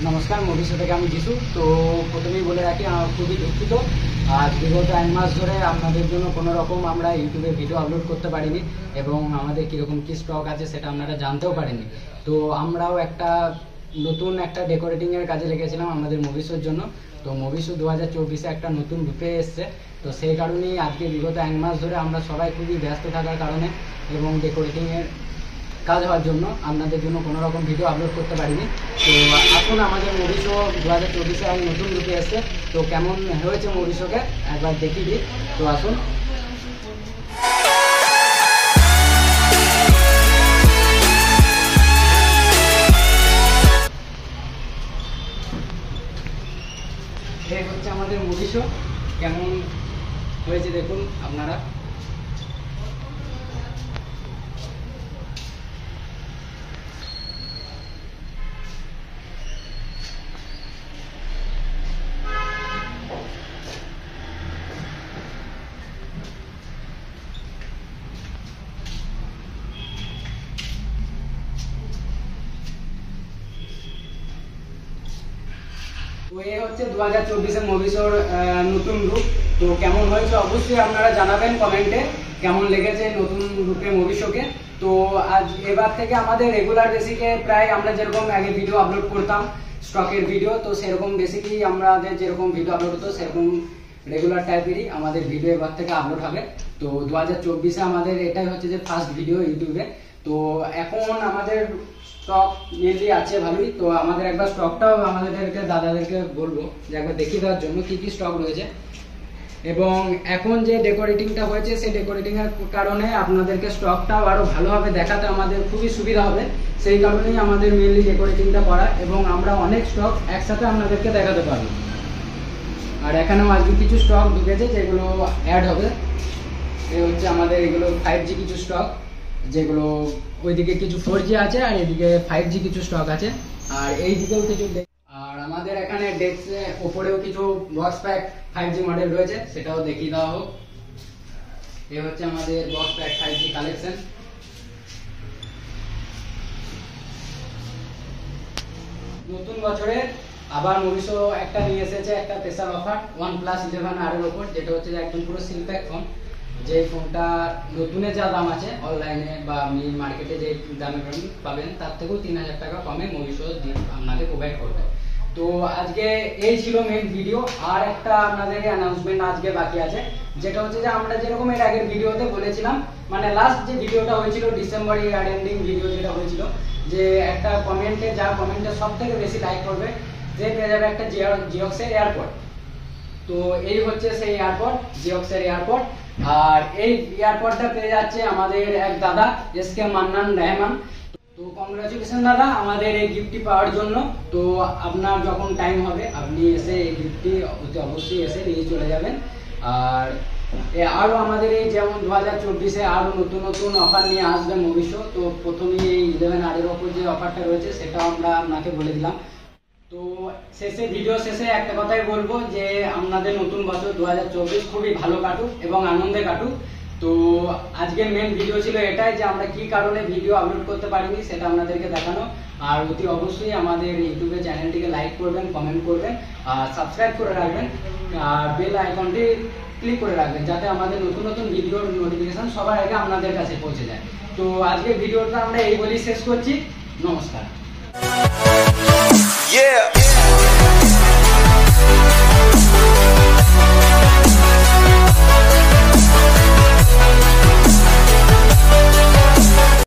নমস্কার, মুভিশো থেকে আমি যিশু। তো প্রথমেই বলে রাখি, আমার খুবই দুঃখিত। আজ বিগত 1 মাস ধরে আপনাদের জন্য কোনো রকম আমরা ইউটিউবে ভিডিও আপলোড করতে পারিনি এবং আমাদের কীরকম কী স্টক আছে সেটা আপনারা জানতেও পারেননি। তো আমরাও নতুন একটা ডেকোরেটিংয়ের কাজে লেগেছিলাম আমাদের মুভিশোর জন্য। তো মুভিশো 2024-এ একটা নতুন রূপে এসছে। তো সেই কারণেই আজকে বিগত 1 মাস ধরে আমরা সবাই খুবই ব্যস্ত থাকার কারণে এবং ডেকোরেটিংয়ের কাজ হওয়ার জন্য আপনাদের জন্য কোনো রকম ভিডিও আপলোড করতে পারিনি। তো এখন আমাদের মুভিশো 2024-এ এক নতুন রূপে এসছে। তো কেমন হয়েছে মুভিশোকে একবার দেখিয়ে দিই। তো আসুন। এই হচ্ছে আমাদের মুভিশো, কেমন হয়েছে দেখুন আপনারা। তো এই হচ্ছে 2024-এর মুভিশোর নতুন রূপ। তো কেমন হয়েছে অবশ্যই আপনারা জানাবেন কমেন্টে, কেমন লেগেছে নতুন রূপে মুভিশোকে। তো আজ এবার থেকে আমাদের রেগুলার বেসিকে প্রায় আমরা যেরকম আগে ভিডিও আপলোড করতাম স্টকের ভিডিও, তো সেরকম বেসিকই আমাদের যেরকম ভিডিও আপলোড হতো সেরকম রেগুলার টাইপেরই আমাদের ভিডিও এবার থেকে আপলোড হবে। তো 2024-এ আমাদের এটাই হচ্ছে যে ফার্স্ট ভিডিও ইউটিউবে। তো এখন আমাদের স্টক মেনলি আছে ভালোই। তো আমাদের একবার স্টকটাও আমাদেরকে দাদাদেরকে বলবো যে একবার দেখিয়ে দেওয়ার জন্য কি কি স্টক রয়েছে। এবং এখন যে ডেকোরেটিংটা হয়েছে সেই ডেকোরেটিংয়ের কারণে আপনাদেরকে স্টকটাও আরও ভালোভাবে দেখাতে আমাদের খুবই সুবিধা হবে। সেই কারণেই আমাদের মেনলি ডেকোরেটিংটা করা এবং আমরা অনেক স্টক একসাথে আপনাদেরকে দেখাতে পারবো। আর এখানেও আজকে কিছু স্টক ঢুকেছে যেগুলো অ্যাড হবে। এই হচ্ছে আমাদের এগুলো 5G কিছু স্টক, যেগুলো ওইদিকে কিছু 4G আছে আর এদিকে 5G কিছু স্টক আছে। আর এই দিকেও কিছু, আর আমাদের এখানে ডেস্কে ওপরেও কিছু বক্স প্যাক 5G মডেল রয়েছে, সেটাও দেখিয়ে দেওয়া হোক। এই হচ্ছে আমাদের বক্স প্যাক 5G কালেকশন। নতুন বছরে আবার মুভিশো একটা নিয়ে এসেছে একটা স্পেশাল অফার OnePlus 11R এর উপর, যেটা হচ্ছে যে একদম পুরো সিলপ্যাক ফোন। যে ফোনটা নতুনের যা দাম আছে অনলাইনে বা আপনি মার্কেটে যে দামে পাবেন তার থেকেও 3000 টাকা কমে মুভিশো আপনাকে প্রোভাইড করবে। তো আজকে এই ছিল মেন ভিডিও। আর একটা আপনাদের অ্যানাউন্সমেন্ট আজকে বাকি আছে, যেটা হচ্ছে যে আমরা যেরকম এর আগের ভিডিওতে বলেছিলাম, মানে লাস্ট যে ভিডিওটা হয়েছিল ডিসেম্বর ইয়ার এন্ডিং ভিডিও যেটা হয়েছিল, যে একটা কমেন্টে যার কমেন্টে সব থেকে বেশি লাইক করবে যে পেয়ে যাবে একটা জিওক্সের এয়ারপড। তো এই হচ্ছে সেই এয়ারপড, জিওক্সের এয়ারপড। আর এই এয়ারপডটা পেয়ে যাচ্ছে আমাদের এক দাদা এসকে মান্নান রহমান। তো কংগ্রাচুলেশন দাদা আমাদের এই গিফটটি পাওয়ার জন্য। তো আপনার যখন টাইম হবে আপনি এসে এই গিফটটি অতি অবশ্যই এসে নিয়ে চলে যাবেন। আর আরও আমাদের এই যেমন 2024-এ আরও নতুন নতুন অফার নিয়ে আসবে মুভিশো। তো প্রথমেই এই 11R এর ওপর যে অফারটা রয়েছে সেটাও আমরা আপনাকে বলে দিলাম। তো ভিডিও শেষে একটা কথাই বলবো যে আপনাদের নতুন বছর 2024 খুবই ভালো কাটুক এবং আনন্দে কাটুক। তো আজকের মেন ভিডিও ছিল এটাই যে আমরা কি কারণে ভিডিও আপলোড করতে পারিনি সেটা আপনাদেরকে দেখানো। আর অতি অবশ্যই আমাদের ইউটিউবে চ্যানেলটিকে লাইক করবেন, কমেন্ট করবেন আর সাবস্ক্রাইব করে রাখবেন। আর বেল আইকনটি ক্লিক করে রাখবেন যাতে আমাদের নতুন নতুন ভিডিওর নোটিফিকেশন সবার আগে আপনাদের কাছে পৌঁছে যায়। তো আজকের ভিডিওটা আমরা এই বলেই শেষ করছি। নমস্কার।